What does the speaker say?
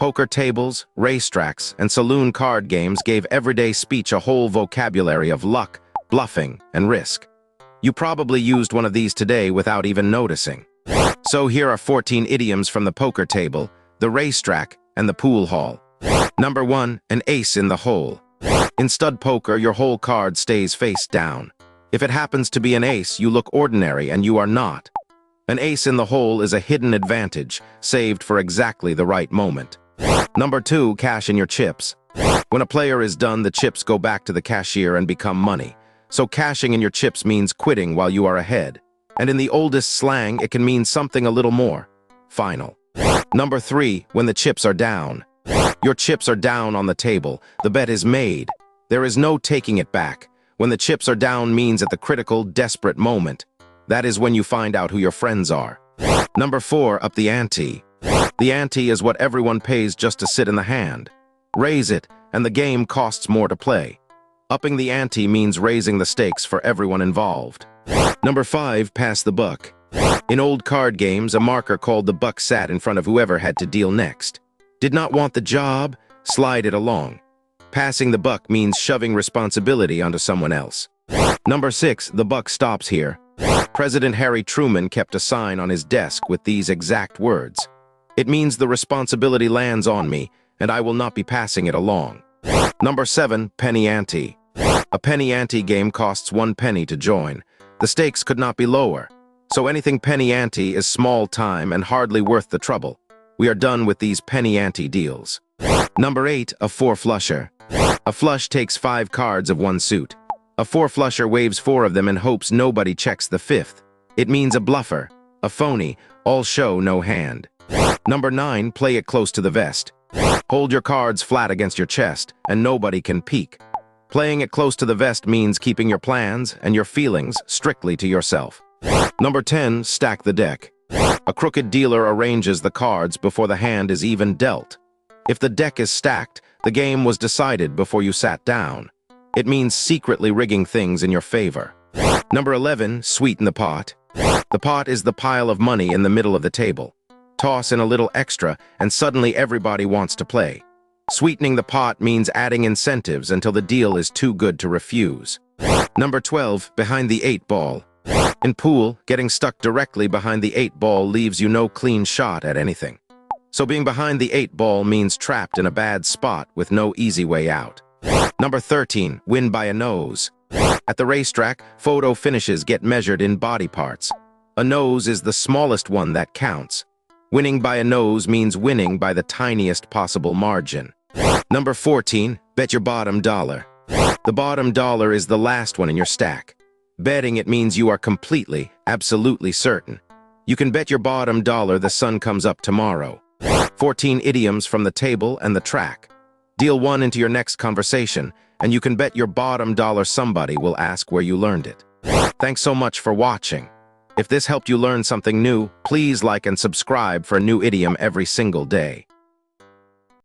Poker tables, racetracks, and saloon card games gave everyday speech a whole vocabulary of luck, bluffing, and risk. You probably used one of these today without even noticing. So here are 14 idioms from the poker table, the racetrack, and the pool hall. Number 1, an ace in the hole. In stud poker, your whole card stays face down. If it happens to be an ace, you look ordinary and you are not. An ace in the hole is a hidden advantage, saved for exactly the right moment. Number 2, cash in your chips. When a player is done, the chips go back to the cashier and become money. So cashing in your chips means quitting while you are ahead. And in the oldest slang, it can mean something a little more. Final. Number 3, when the chips are down. Your chips are down on the table. The bet is made. There is no taking it back. When the chips are down means at the critical, desperate moment. That is when you find out who your friends are. Number 4, up the ante. The ante is what everyone pays just to sit in the hand. Raise it, and the game costs more to play. Upping the ante means raising the stakes for everyone involved. Number 5, pass the buck. In old card games, a marker called the buck sat in front of whoever had to deal next. Did not want the job? Slide it along. Passing the buck means shoving responsibility onto someone else. Number 6, the buck stops here. President Harry Truman kept a sign on his desk with these exact words. It means the responsibility lands on me, and I will not be passing it along. Number 7, Penny-ante. A penny-ante game costs 1 penny to join. The stakes could not be lower. So anything penny-ante is small time and hardly worth the trouble. We are done with these penny-ante deals. Number 8, a 4-flusher. A flush takes 5 cards of one suit. A 4-flusher waves 4 of them and hopes nobody checks the 5th. It means a bluffer, a phony, all show, no hand. Number 9, play it close to the vest. Hold your cards flat against your chest, and nobody can peek. Playing it close to the vest means keeping your plans and your feelings strictly to yourself. Number 10, stack the deck. A crooked dealer arranges the cards before the hand is even dealt. If the deck is stacked, the game was decided before you sat down. It means secretly rigging things in your favor. Number 11, sweeten the pot. The pot is the pile of money in the middle of the table. Toss in a little extra, and suddenly everybody wants to play. Sweetening the pot means adding incentives until the deal is too good to refuse. Number 12, behind the 8 ball. In pool, getting stuck directly behind the 8 ball leaves you no clean shot at anything. So being behind the 8 ball means trapped in a bad spot with no easy way out. Number 13, win by a nose. At the racetrack, photo finishes get measured in body parts. A nose is the smallest one that counts. Winning by a nose means winning by the tiniest possible margin. Number 14, bet your bottom dollar. The bottom dollar is the last one in your stack. Betting it means you are completely, absolutely certain. You can bet your bottom dollar the sun comes up tomorrow. 14 idioms from the table and the track. Deal one into your next conversation, and you can bet your bottom dollar somebody will ask where you learned it. Thanks so much for watching. If this helped you learn something new, please like and subscribe for a new idiom every single day.